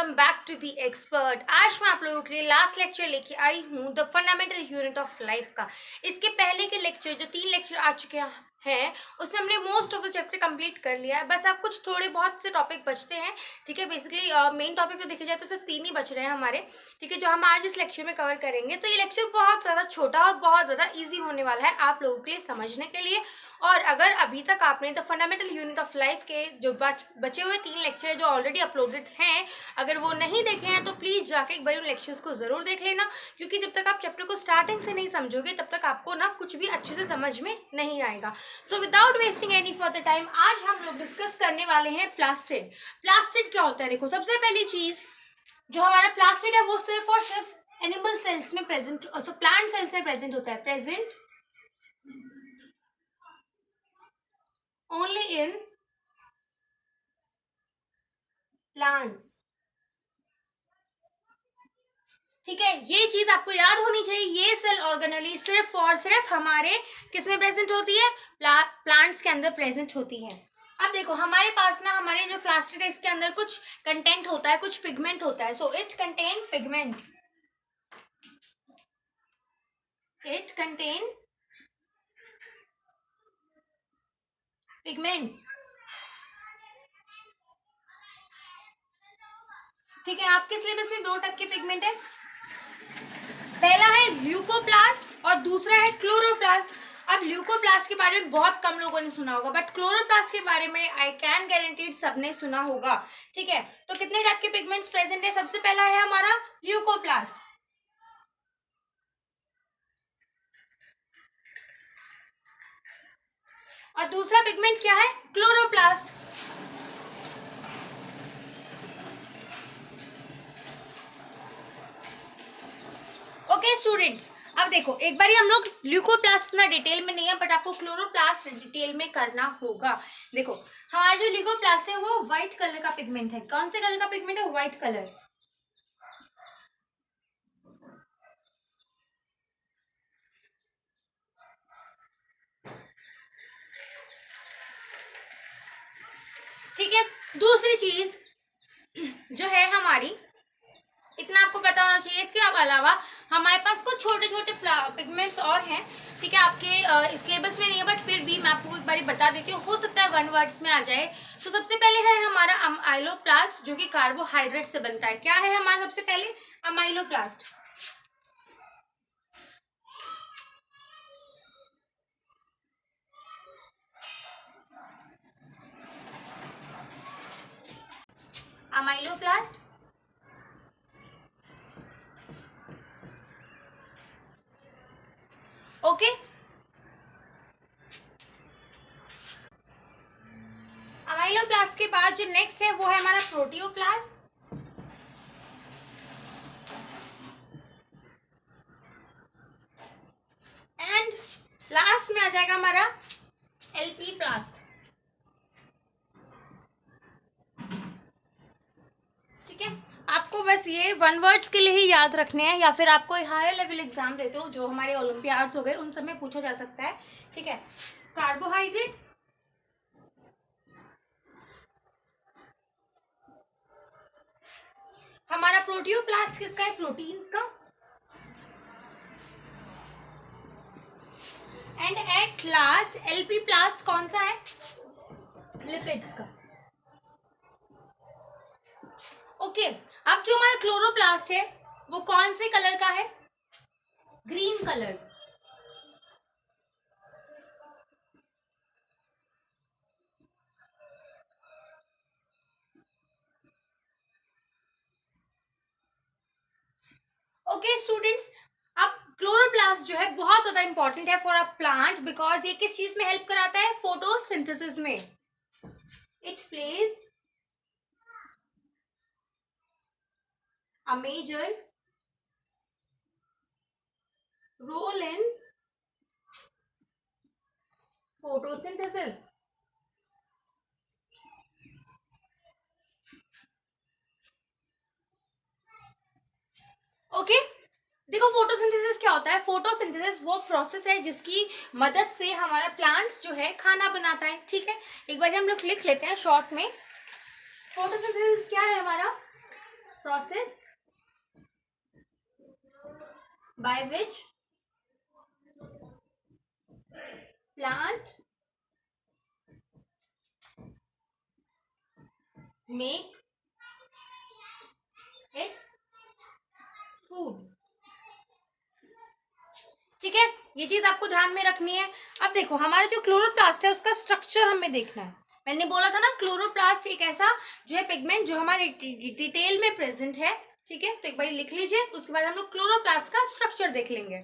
Welcome back to be expert. आज मैं आप लोगों के लिए लास्ट लेक्चर लेके आई हूँ the fundamental unit of life का। इसके पहले के लेक्चर जो 3 लेक्चर आ चुके हैं उसमें हमने most of the chapter complete कर लिया है। बस अब कुछ थोड़े बहुत से टॉपिक बचते हैं। ठीक है, बेसिकली मेन टॉपिक तो देखे जाए तो सिर्फ 3 ही बच रहे हैं हमारे। ठीक है, जो हम आज इस लेक्चर में कवर करेंगे। तो ये लेक्चर बहुत ज़्यादा छोटा और बहुत ज़्यादा ईजी होने वाला है आप लोगों के लिए समझने के लिए। और अगर अभी तक आपने the fundamental unit of life के जो बचे हुए 3 लेक्चर है जो ऑलरेडी अपलोडेड हैं, अगर वो नहीं देखे हैं तो प्लीज जाके एक बार उन लेक्चर्स को जरूर देख लेना, क्योंकि जब तक आप चैप्टर को स्टार्टिंग से नहीं समझोगे तब तक आपको ना कुछ भी अच्छे से समझ में नहीं आएगा। So without wasting any further time आज हम लोग डिस्कस करने वाले हैं प्लास्टिड। प्लास्टिड क्या होता है? देखो, सबसे पहली चीज जो हमारा प्लास्टिड है वो सिर्फ और सिर्फ एनिमल सेल्स में प्रेजेंट, प्लांट सेल्स में प्रेजेंट होता है। Present only in plants। ठीक है, ये चीज आपको याद होनी चाहिए। ये सेल ऑर्गेनली सिर्फ और सिर्फ हमारे किस में प्रेजेंट होती है? प्लांट्स के अंदर प्रेजेंट होती है। अब देखो, हमारे पास ना हमारे जो प्लास्टिड है इसके अंदर कुछ कंटेंट होता है, कुछ पिगमेंट होता है। So it contain pigments. It contain pigments. ठीक है, आपके सिलेबस में 2 टाइप के पिगमेंट है। पहला है ल्यूकोप्लास्ट और दूसरा है क्लोरोप्लास्ट। अब ल्यूकोप्लास्ट के बारे में बहुत कम लोगों ने सुना होगा, बट क्लोरोप्लास्ट के बारे में आई कैन गारंटीड सबने सुना होगा। ठीक है, तो कितने टाइप के पिगमेंट्स प्रेजेंट है? सबसे पहला है हमारा ल्यूकोप्लास्ट और दूसरा पिगमेंट क्या है? क्लोरोप्लास्ट। ओके स्टूडेंट्स, अब देखो एक बार हम लोग ल्यूकोप्लास्ट ना डिटेल में नहीं है, बट आपको क्लोरोप्लास्ट डिटेल में करना होगा। देखो, हमारा जो ल्यूकोप्लास्ट है वो व्हाइट कलर का पिगमेंट है। कौन से कलर का पिगमेंट है? White colour. ठीक है, दूसरी चीज जो है हमारी, इतना आपको पता होना चाहिए। इसके अलावा हमारे पास कुछ छोटे छोटे पिगमेंट्स और हैं। ठीक है, आपके सिलेबस में नहीं है, बट फिर भी मैं आपको एक बार बता देती हूँ, हो सकता है 1 वर्ड्स में आ जाए। तो सबसे पहले है हमारा अमाइलोप्लास्ट, जो कि कार्बोहाइड्रेट से बनता है। क्या है हमारा सबसे पहले? अमाइलोप्लास्ट। Amyloplast okay. अमाइलोप्लास्ट के बाद जो नेक्स्ट है वो है हमारा प्रोटियोप्लास्ट। एंड लास्ट में आ जाएगा हमारा एलपी प्लास्ट। ठीक है, आपको बस ये 1 वर्ड्स के लिए ही याद रखने हैं, या फिर आपको हायर लेवल एग्जाम देते हो जो हमारे ओलंपियाड्स हो गए उन सब में पूछा जा सकता है। ठीक है, कार्बोहाइड्रेट, हमारा प्रोटियोप्लास्ट किसका है? प्रोटीन्स का। एंड एट लास्ट एलपी प्लास्ट कौन सा है? लिपिड्स का। ओके, अब जो हमारा क्लोरोप्लास्ट है वो कौन से कलर का है? Green colour. ओके स्टूडेंट्स, अब क्लोरोप्लास्ट जो है बहुत ज्यादा इंपॉर्टेंट है फॉर अ प्लांट, बिकॉज ये किस चीज में हेल्प कराता है? फोटोसिंथेसिस में। It plays a major role in photosynthesis. Okay, देखो फोटोसिंथेसिस क्या होता है? फोटोसिंथेसिस वो प्रोसेस है जिसकी मदद से हमारा प्लांट जो है खाना बनाता है। ठीक है, एक बार हम लोग लिख लेते हैं शॉर्ट में। फोटोसिंथेसिस क्या है हमारा? process by which plant make its food। ठीक है, ये चीज आपको ध्यान में रखनी है। अब देखो हमारा जो क्लोरोप्लास्ट है उसका स्ट्रक्चर हमें देखना है। मैंने बोला था ना क्लोरोप्लास्ट एक ऐसा जो है पिगमेंट जो हमारे डिटेल में प्रेजेंट है। ठीक है, तो एक बार लिख लीजिए, उसके बाद हम लोग क्लोरोप्लास्ट का स्ट्रक्चर देख लेंगे।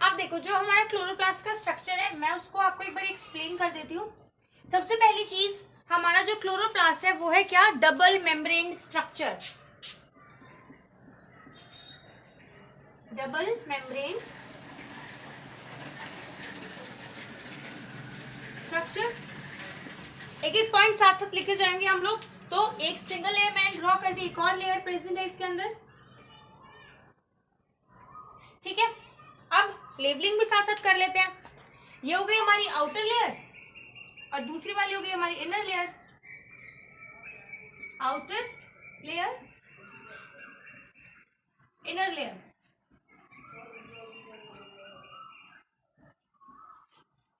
अब देखो जो हमारा क्लोरोप्लास्ट का स्ट्रक्चर है मैं उसको आपको एक बार एक्सप्लेन कर देती हूँ। सबसे पहली चीज हमारा जो क्लोरोप्लास्ट है वो है क्या, double membrane structure. Double membrane structure. एक एक पॉइंट साथ साथ लिखे जाएंगे हम लोग। तो एक सिंगल लेयर मैंने ड्रॉ कर दी, एक और लेयर प्रेजेंट है इसके अंदर। ठीक है, अब लेबलिंग भी साथ साथ कर लेते हैं। ये हो गई हमारी आउटर लेयर और दूसरी वाली हो गई हमारी inner layer. Outer layer, inner layer.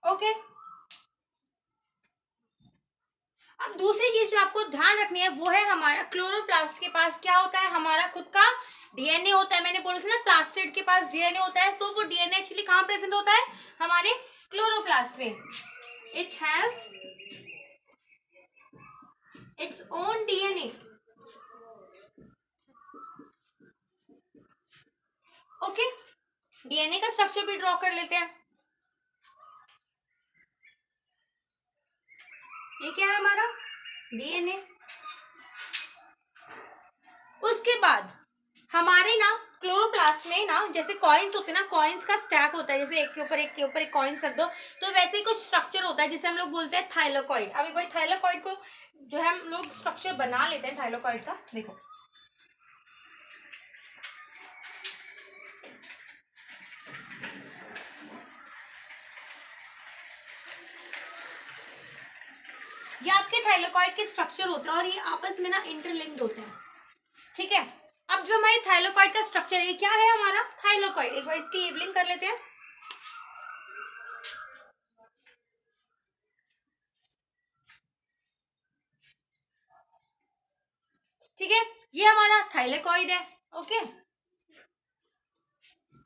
Okay, अब दूसरी चीज जो आपको ध्यान रखनी है वो है हमारा क्लोरोप्लास्ट के पास क्या होता है, हमारा खुद का डीएनए होता है। मैंने बोला था ना प्लास्टिड के पास डीएनए होता है, तो वो डीएनए एक्चुअली कहाँ प्रेजेंट होता है, हमारे क्लोरोप्लास्ट में। It have its own DNA. Okay, DNA का स्ट्रक्चर भी ड्रॉ कर लेते हैं। ये क्या है हमारा डीएनए। उसके बाद हमारे ना क्लोरोप्लास्ट में ना जैसे कॉइन्स होते हैं ना, कॉइन्स का स्टैक होता है, जैसे एक के ऊपर एक के ऊपर एक कॉइन्स रख दो, तो वैसे ही कुछ स्ट्रक्चर होता है जिसे हम लोग बोलते हैं थाइलाकॉइड। अब एक बार थाइलाकॉइड को जो है हम लोग स्ट्रक्चर बना लेते हैं थाइलाकॉइड का। देखो ये आपके थाइलाकॉइड के स्ट्रक्चर होते हैं और ये आपस में ना इंटरलिंक्ड होते हैं। ठीक है, अब जो हमारे थाइलाकॉइड का स्ट्रक्चर है ये क्या है, हमारा थाइलाकॉइड। एक बार इसकी लेबलिंग कर लेते हैं। ठीक है, ये हमारा थाइलाकॉइड है। ओके,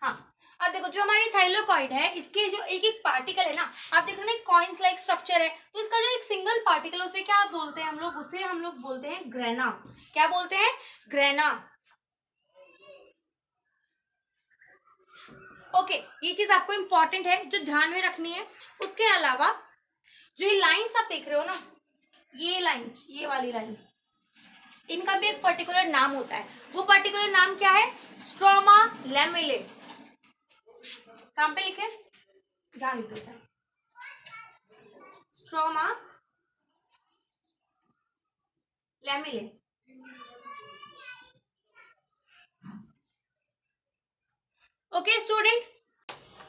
हाँ, अब देखो जो हमारी थाइलाकॉइड है इसके जो एक एक पार्टिकल है ना, आप देख रहे हैं कॉइन्स लाइक स्ट्रक्चर है, तो इसका जो एक सिंगल पार्टिकल उसे क्या बोलते हैं हम लोग, उसे हम लोग बोलते हैं ग्रेना। क्या बोलते हैं, ग्रेना। ओके, ये चीज आपको इंपॉर्टेंट है जो ध्यान में रखनी है। उसके अलावा जो ये लाइंस आप देख रहे हो ना, ये लाइंस, ये वाली लाइंस, इनका भी एक पर्टिकुलर नाम होता है। वो पर्टिकुलर नाम क्या है, स्ट्रोमा लैमेले। कहां पे लिखे, ध्यान देते हैं, स्ट्रोमा लैमेले। ओके स्टूडेंट,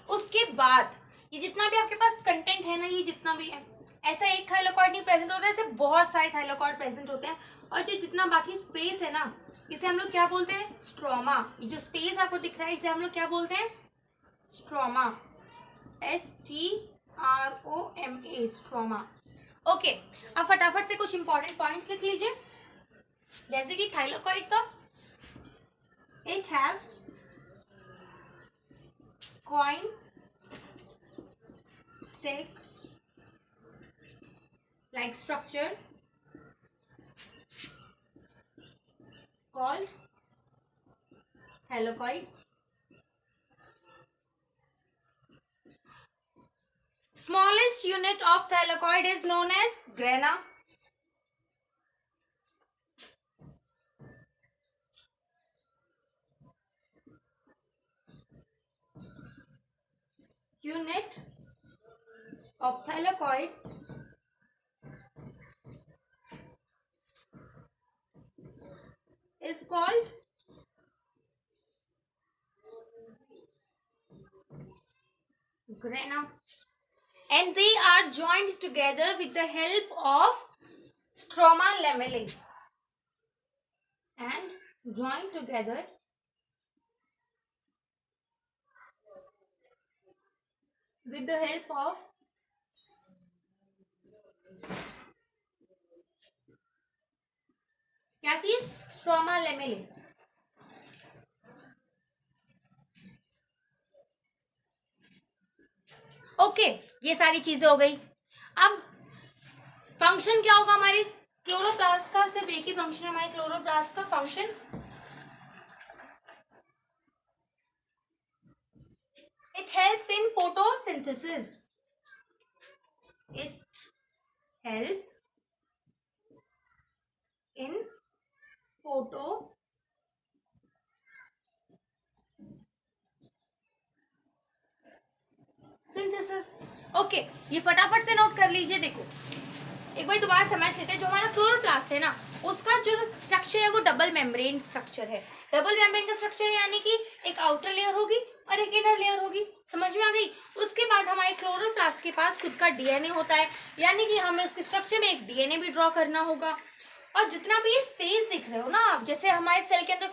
उसके बाद ये जितना भी आपके पास कंटेंट है ना, ये जितना भी है, ऐसा एक थाइलाकॉइड नहीं प्रेजेंट होता है, ऐसे बहुत सारे थाइलाकॉइड प्रेजेंट होते हैं। और जो जितना बाकी स्पेस है ना, इसे हम लोग क्या बोलते हैं, स्ट्रोमा। ये जो स्पेस आपको दिख रहा है इसे हम लोग क्या बोलते हैं, स्ट्रोमा। STROMA, stroma. ओके, अब फटाफट से कुछ इंपॉर्टेंट पॉइंट्स लिख लीजिए। जैसे कि थाइलाकॉइड का, it have coin stack like structure called thylakoid. Smallest unit of thylakoid is known as grana. Unit of thylakoid is called grana, and they are joined together with the help of stroma lamellae. and join together with the help of क्या चीज? Stroma लेमेले। Okay, ये सारी चीजें हो गई। अब function क्या होगा हमारी क्लोरोप्लास्ट का? सिर्फ एक ही फंक्शन है हमारे क्लोरोप्लास्ट का function, it helps in photosynthesis, it helps in photosynthesis। Okay, ये फटाफट से नोट कर लीजिए। देखो एक बार दोबारा समझ लेते हैं। जो हमारा क्लोरोप्लास्ट है ना, उसका जो स्ट्रक्चर है वो डबल मेम्ब्रेन स्ट्रक्चर है। डबल मेम्ब्रेन का स्ट्रक्चर यानी कि एक आउटर लेयर होगी और एक इनर लेयर होगी। समझ में आ गई? उसके बाद हमारे क्लोरोप्लास्ट के पास खुद का डीएनए होता है, यानी कि हमें उसके स्ट्रक्चर में एक डीएनए भी ड्रॉ करना होगा। और जितना भी ये स्पेस दिख रहे हो ना आप, जैसे हमारे सेल के अंदर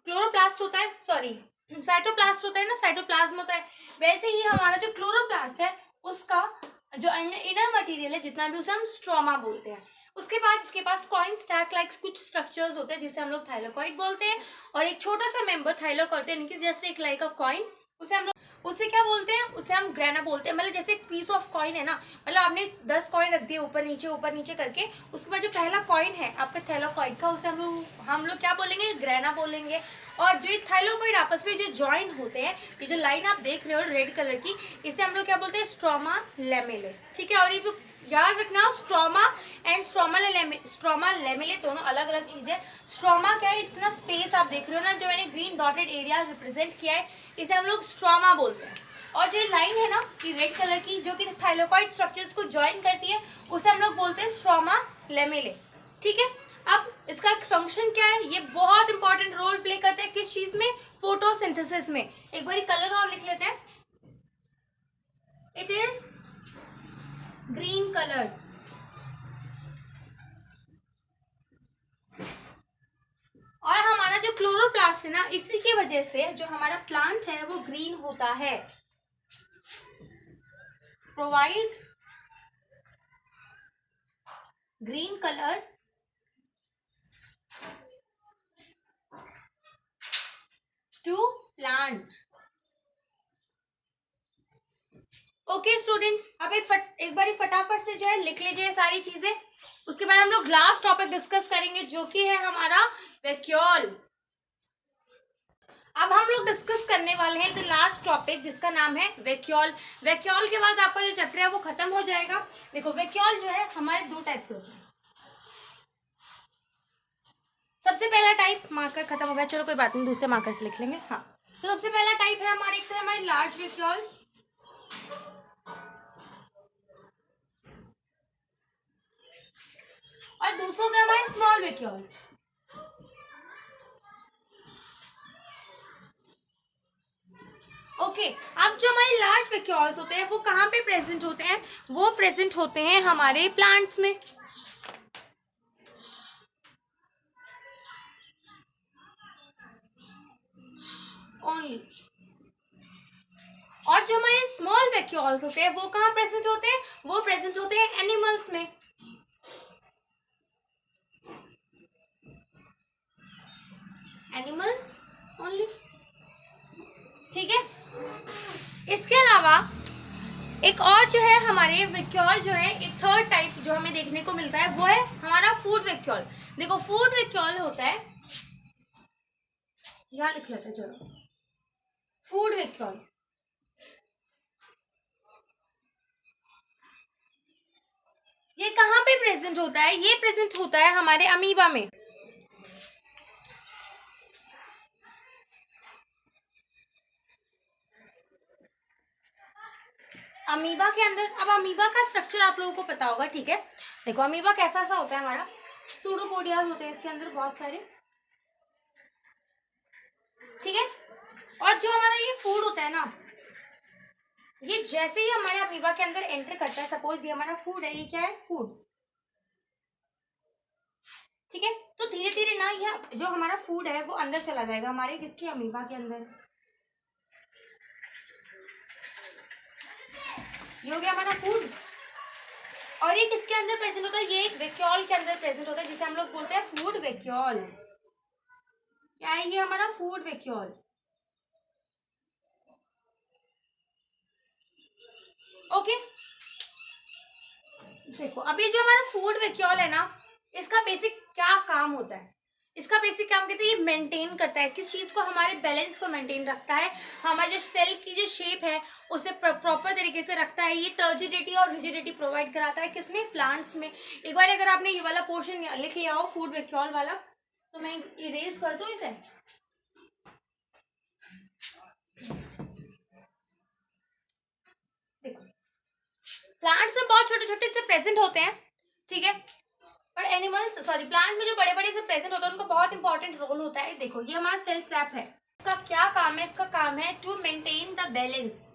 क्लोरोप्लास्ट होता है, सॉरी साइटोप्लास्ट होता है ना, साइटोप्लाज्म होता है, वैसे ही हमारा जो क्लोरोप्लास्ट है उसका जो इनर मटेरियल है जितना भी, उसे हम स्ट्रोमा बोलते हैं। उसके बाद इसके पास कॉइन स्टैक लाइक कुछ स्ट्रक्चर्स होते हैं जिसे हम लोग थाइलोकॉइड बोलते हैं, और एक छोटा सा मेंबर थाइलोकॉइड यानी कि जैसे एक लाइक अ कॉइन, उसे हम लोग उसे क्या बोलते हैं? उसे हम ग्रेना बोलते हैं। मतलब जैसे एक पीस ऑफ कॉइन है ना, मतलब आपने 10 कॉइन रख दिए ऊपर नीचे करके, उसके बाद जो पहला कॉइन है आपका थाइलोकॉइड का, उसे हम लोग क्या बोलेंगे? ग्रेना बोलेंगे। और जो ये थाइलोकॉइड आपस में जो ज्वाइन होते हैं, ये जो लाइन आप देख रहे हो रेड कलर की, इसे हम लोग क्या बोलते हैं? स्ट्रोमा लेमेले। ठीक है, और ये याद रखना, स्ट्रोमा एंड स्ट्रोमा लेमेले दोनों अलग अलग चीजें। स्ट्रोमा क्या है? इतना स्पेस आप देख रहे हो ना, जो मैंने ग्रीन डॉटेड एरिया रिप्रेजेंट किया है, इसे हम लोग स्ट्रोमा बोलते हैं। और जो लाइन है ना कि रेड कलर की, जो कि थाइलोकॉइड स्ट्रक्चर्स को ज्वाइन करती है, उसे हम लोग बोलते हैं स्ट्रोमा लेमेले। ठीक है, अब इसका एक फंक्शन क्या है? ये बहुत इंपॉर्टेंट रोल प्ले करता है किस चीज में? फोटोसिंथेसिस में। एक बार कलर और लिख लेते हैं, इट इज ग्रीन कलर। और हमारा जो क्लोरोप्लास्ट है ना, इसी की वजह से जो हमारा प्लांट है वो ग्रीन होता है। Provide green colour to plant. Okay students, अब एक बार फटाफट से जो है लिख लीजिए सारी चीजें। उसके बाद हम लोग लास्ट टॉपिक डिस्कस करेंगे जो कि है हमारा वैक्यूल। अब हम लोग डिस्कस करने वाले हैं द लास्ट टॉपिक जिसका नाम है वैक्यूल। वैक्यूल के बाद आपका जो चैप्टर है वो खत्म हो जाएगा। देखो वैक्यूल जो है हमारे दो टाइप के होते हैं। सबसे पहला टाइप, मार्कर खत्म हो गया, चलो कोई बात नहीं, दूसरे मार्कर से लिख लेंगे। हाँ, तो सबसे पहला टाइप है हमारे, एक तो हमारे लार्ज वैक्यूल्स, और दूसरा होता है हमारे स्मॉल वैक्यूल्स। ओके, अब जो हमारे लार्ज वैक्यूल्स होते हैं वो कहाँ पे प्रेजेंट होते हैं? वो प्रेजेंट होते हैं हमारे प्लांट्स में। ओनली। और जो हमारे स्मॉल वैक्यूल्स होते हैं वो कहाँ प्रेजेंट होते हैं? वो प्रेजेंट होते हैं एनिमल्स में। Animals only. ठीक है, इसके अलावा एक और जो है हमारे वैक्यूल जो है, एक थर्ड टाइप जो हमें देखने को मिलता है वो है हमारा फूड वैक्यूल। देखो फूड वैक्यूल होता है, यहां लिख लेते हैं, चलो फूड वैक्यूल। ये कहाँ पे प्रेजेंट होता है? ये प्रेजेंट होता है हमारे अमीबा में। अमीबा के अंदर, अब अमीबा का स्ट्रक्चर आप लोगों को पता होगा, ठीक है। देखो अमीबा कैसा सा होता है हमारा, सूडोपोडियाज होते हैं इसके अंदर बहुत सारे। ठीक है, और जो हमारा ये फूड होता है ना, ये जैसे ही हमारे अमीबा के अंदर एंटर करता है, सपोज ये हमारा फूड है, ये क्या है? फूड। ठीक है, तो धीरे धीरे ना यह जो हमारा फूड है वो अंदर चला जाएगा हमारे किसके, अमीबा के अंदर। ये हो गया हमारा फूड। और ये किसके अंदर प्रेजेंट होता है, ये एक वैक्यूल के अंदर प्रेजेंट होता है, जिसे हम लोग बोलते हैं फूड वैक्यूल। क्या है ये हमारा फूड वैक्यूल। ओके, देखो अभी जो हमारा फूड वैक्यूल है ना, इसका बेसिक क्या काम होता है, इसका बेसिक काम कहते हैं ये मेंटेन करता है किस चीज को, हमारे बैलेंस को मेंटेन रखता है, हमारे जो सेल की जो शेप है उसे प्रॉपर तरीके से रखता है, ये टर्जिडिटी और रिजिडिटी प्रोवाइड कराता है किसमें, प्लांट्स में। एक बार अगर आपने ये वाला पोर्शन लिख लिया हो फूड वैक्यूल वाला, तो मैं इरेज कर दूं इसे। देखो प्लांट्स में बहुत छोटे छोटे से प्रेजेंट होते हैं, ठीक है, और एनिमल्स सॉरी प्लांट में जो बड़े बड़े से प्रेजेंट होता है उनका बहुत इंपॉर्टेंट रोल होता है। देखो ये हमारा सेल सैप है, इसका क्या काम है, इसका काम है to maintain the balance,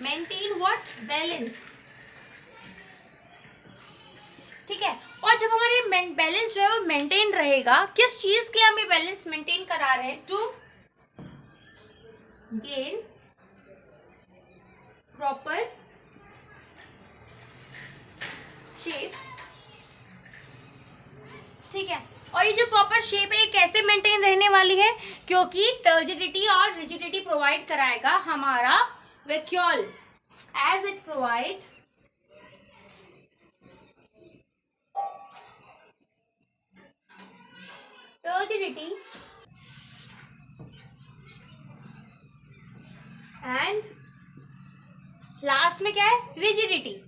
maintain what, balance, ठीक है। और जब हमारे बैलेंस जो है वो मेंटेन रहेगा, किस चीज के लिए हम ये बैलेंस मेंटेन करा रहे हैं, टू गेन प्रॉपर शेप, ठीक है। और ये जो प्रॉपर शेप है ये कैसे मेंटेन रहने वाली है, क्योंकि टर्जिडिटी और रिजिडिटी प्रोवाइड कराएगा हमारा vacuole, as it provide turgidity and last में क्या है, रिजिडिटी।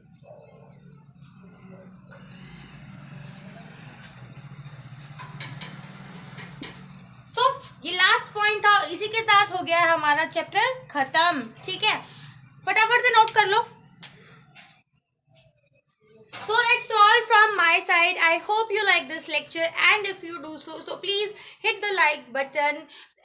ये लास्ट पॉइंट था, इसी के साथ हो गया है हमारा चैप्टर खत्म, ठीक है। फटाफट से नोट कर लो। So that's all from my side. I hope you like this lecture, and if you do so please hit the like button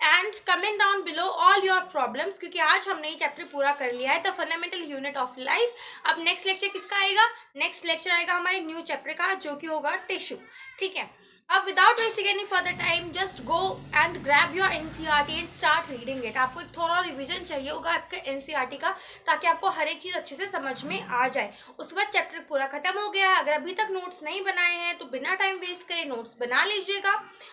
and comment down below all your problems, क्योंकि आज हमने ये चैप्टर पूरा कर लिया है, the fundamental unit of life. अब next lecture किसका आएगा, नेक्स्ट लेक्चर आएगा हमारे न्यू चैप्टर का, जो कि होगा टिश्यू, ठीक है। अब without wasting any further time just go and grab your NCERT and start reading it. आपको एक थोड़ा रिवीजन चाहिए होगा आपके एनसीईआरटी का, ताकि आपको हर एक चीज़ अच्छे से समझ में आ जाए। उसके बाद चैप्टर पूरा खत्म हो गया है। अगर अभी तक नोट्स नहीं बनाए हैं तो बिना टाइम वेस्ट करे नोट्स बना लीजिएगा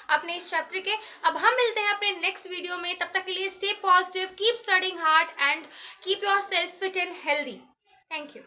अपने इस चैप्टर के। अब हम मिलते हैं अपने नेक्स्ट वीडियो में, तब तक के लिए stay positive, keep studying hard and keep your self fit and healthy. Thank you.